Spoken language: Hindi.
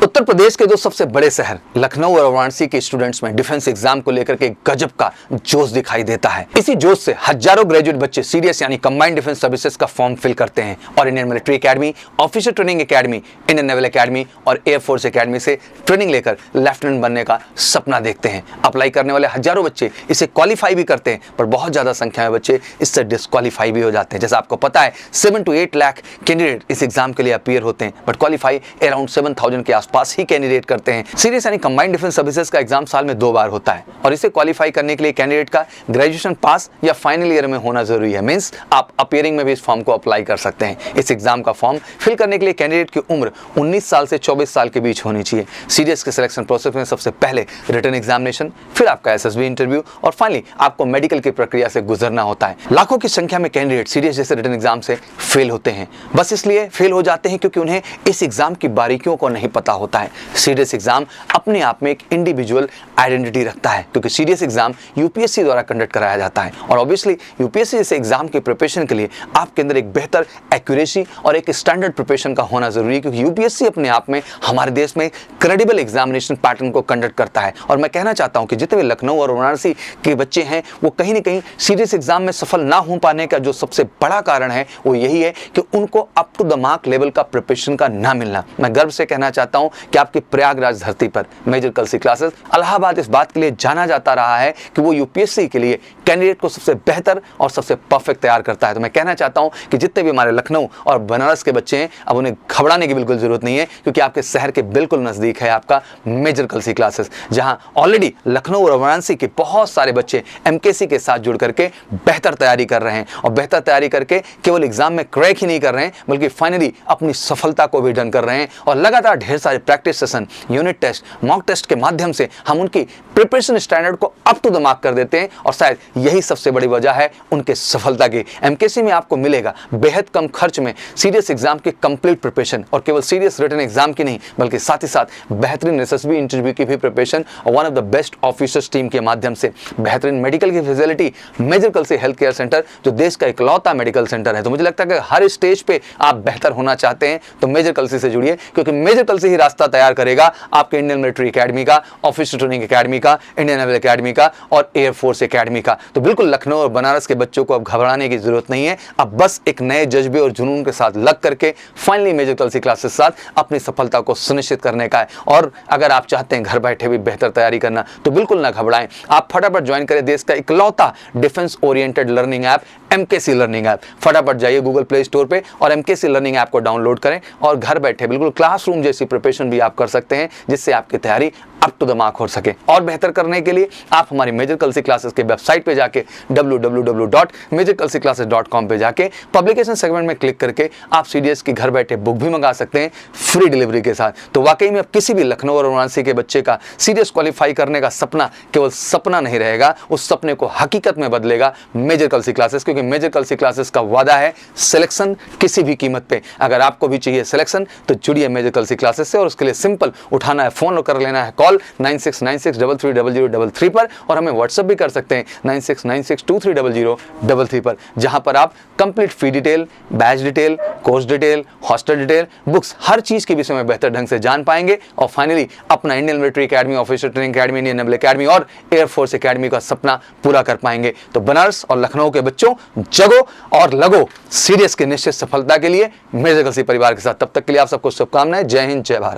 उत्तर प्रदेश के दो सबसे बड़े शहर लखनऊ और वाराणसी के स्टूडेंट्स में डिफेंस एग्जाम को लेकर के गजब का जोश दिखाई देता है। इसी जोश से हजारों ग्रेजुएट बच्चे सीडीएस यानी कंबाइंड डिफेंस सर्विसेज का फॉर्म फिल करते हैं और Indian military academy, officer training academy, Indian naval academy और एयरफोर्स एकेडमी से ट्रेनिंग लेकर लेफ्टिनेंट बनने का सपना देखते हैं। अप्लाई करने वाले हजारों बच्चे इसे क्वालिफाई भी करते हैं, पर बहुत ज्यादा संख्या में बच्चे इससे डिस्क्वालीफाई भी हो जाते हैं। जैसा आपको पता है 7 to 8 लाख कैंडिडेट इस एग्जाम के लिए अपीयर होते हैं, बट क्वालिफाई अराउंड 7000 के आसपास ही कैंडिडेट करते हैं। सीडीएस यानी कंबाइंड डिफेंस सर्विसेज का एग्जाम साल में 2 बार होता है और इसे क्वालिफाई करने के लिए कैंडिडेट का ग्रेजुएशन पास या फाइनल ईयर में होना जरूरी है। मींस आप अपीयरिंग में भी इस फॉर्म को अप्लाई कर सकते हैं। इस एग्जाम का फॉर्म फिल करने के लिए कैंडिडेट की उम्र 19 साल से 24 साल के बीच होनी चाहिए। सीडीएस के सिलेक्शन प्रोसेस में सबसे पहले रिटन एग्जामिनेशन, फिर आपका एसएसबी इंटरव्यू और फाइनली आपको मेडिकल की प्रक्रिया से गुजरना होता है। लाखों की संख्या में कैंडिडेट सीडीएस जैसे रिटन एग्जाम से फेल होते हैं। बस इसलिए फेल हो जाते हैं क्योंकि उन्हें इस एग्जाम की बारीकियों को नहीं पता होता है। सीडीएस एग्जाम अपने आप में एक इंडिविजुअल आइडेंटिटी रखता है क्योंकि सीडीएस एग्जाम यूपीएससी द्वारा कंडक्ट कराया जाता है और ऑब्वियसली यूपीएससी जैसे एग्जाम की प्रिपरेशन के लिए आपके अंदर एक बेहतर एक्यूरेसी और एक स्टैंडर्ड प्रिपरेशन का होना जरूरी है क्योंकि यूपीएससी अपने आप में हमारे देश में क्रेडिबल एग्जामिनेशन पैटर्न को कंडक्ट करता है। और मैं कहना चाहता हूं कि जितने भी लखनऊ और वाराणसी के बच्चे हैं वो कहीं ना कहीं सीडीएस एग्जाम में सफल ना हो पाने का जो सबसे बड़ा कारण है वो यही है कि उनको up to the mark level का प्रिपरेशन का ना मिलना। मैं गर्व से कहना चाहता हूं कि आपकी प्रयागराज धरती पर मेजर कलसी क्लासेस इलाहाबाद इस बात के लिए जाना जाता रहा है कि वो यूपीएससी के लिए कैंडिडेट को सबसे बेहतर और सबसे परफेक्ट तैयार करता है। तो मैं कहना चाहता हूं कि जितने भी हमारे लखनऊ और बनारस के बच्चे हैं अब उन्हें घबराने की बिल्कुल जरूरत नहीं है क्योंकि आपके शहर के बिल्कुल नजदीक है आपका मेजर कलसी क्लासेस, जहां ऑलरेडी लखनऊ और वाराणसी के बहुत सारे बच्चे एमकेसी के साथ जुड़ करके बेहतर तैयारी कर रहे हैं और बेहतर तैयारी करके केवल एग्जाम में क्रैक ही नहीं कर रहे हैं बल्कि फाइनली अपनी सफलता को भी डन कर रहे हैं। और लगातार ढेर सारे practice session, unit test, mock test के माध्यम से हम उनकी प्रिपरेशन स्टैंडर्ड को अप टू द मार्क कर देते हैं और शायद यही सबसे बड़ी वजह है उनके सफलता की। एमकेसी में आपको मिलेगा बेहद कम खर्च में सीडीएस एग्जाम की कंप्लीट प्रिपरेशन और केवल सीडीएस रिटन एग्जाम की नहीं बल्कि साथ ही साथ बेहतरीन एसएसबी इंटरव्यू की भी प्रिपरेशन और one of the best officers team के माध्यम से बेहतरीन मेडिकल की facility. Major Kalsi health care centre जो देश का इकलौता मेडिकल सेंटर है, तो मुझे लगता है कि हर स्टेज पे आप बेहतर होना चाहते हैं तो मेजर कलसी से जुड़िए क्योंकि मेजर कलसी ही रास्ता तैयार करेगा आपके इंडियन मिलिट्री एकेडमी का, ऑफिसर ट्रेनिंग एकेडमी का, इंडियन नेवल एकेडमी का और एयरफोर्स एकेडमी का। तो बिल्कुल लखनऊ और बनारस के बच्चों को अब घबराने की जरूरत नहीं है। अब बस एक नए जज्बे और जुनून के साथ लग करके फाइनली मेजर कलसी क्लासेस के साथ अपनी सफलता को सुनिश्चित करने का है। और अगर आप चाहते हैं घर बैठे भी बेहतर तैयारी करना तो बिल्कुल ना घबराएं, आप फटाफट ज्वाइन करें देश का इकलौता defence oriented learning app MKC learning app. फटाफट जाइए गूगल प्ले स्टोर पे और एमकेसी लर्निंग ऐप को डाउनलोड करें और घर बैठे बिल्कुल क्लासरूम जैसी प्रिपरेशन भी आप कर सकते हैं जिससे आपकी तैयारी अप टू द मार्क हो सके। और बेहतर करने के लिए आप हमारी मेजर कलसी क्लासेस के वेबसाइट पे जाके www.majorkalsiclasses.com पे जाके पब्लिकेशन सेगमेंट में क्लिक करके आप सीडीएस की घर बैठे बुक भी मंगा सकते हैं फ्री डिलीवरी के साथ। तो वाकई में अब किसी भी लखनऊ और वाराणसी के बच्चे का सीडीएस क्वालिफाई करने का सपना केवल सपना नहीं रहेगा, उस सपने को हकीकत में बदलेगा मेजर कलसी क्लासेस, क्योंकि मेजर कलसी क्लासेस का वादा है सिलेक्शन किसी भी कीमत पे। अगर आपको भी चाहिए सिलेक्शन तो जुड़िए मेजर कलसी क्लासेस से और उसके लिए सिंपल उठाना है फोन और कर लेना है कॉल 9696330033 पर और हमें व्हाट्सएप भी कर सकते हैं 9696230033 पर, जहां पर आप complete fee detail, batch detail, course detail, hostel detail, books, हर चीज के विषय में बेहतर ढंग से जान पाएंगे और फाइनली अपना Indian military academy, officer training academy, Indian naval academy और एयरफोर्स एकेडमी का सपना पूरा कर पाएंगे। तो बनारस और लखनऊ के बच्चों जगो और लगो सीडीएस के निश्चित सफलता के लिए मेजर कलसी परिवार के साथ। तब तक के लिए आप सबको शुभकामनाएं। जय हिंद, जय भारत।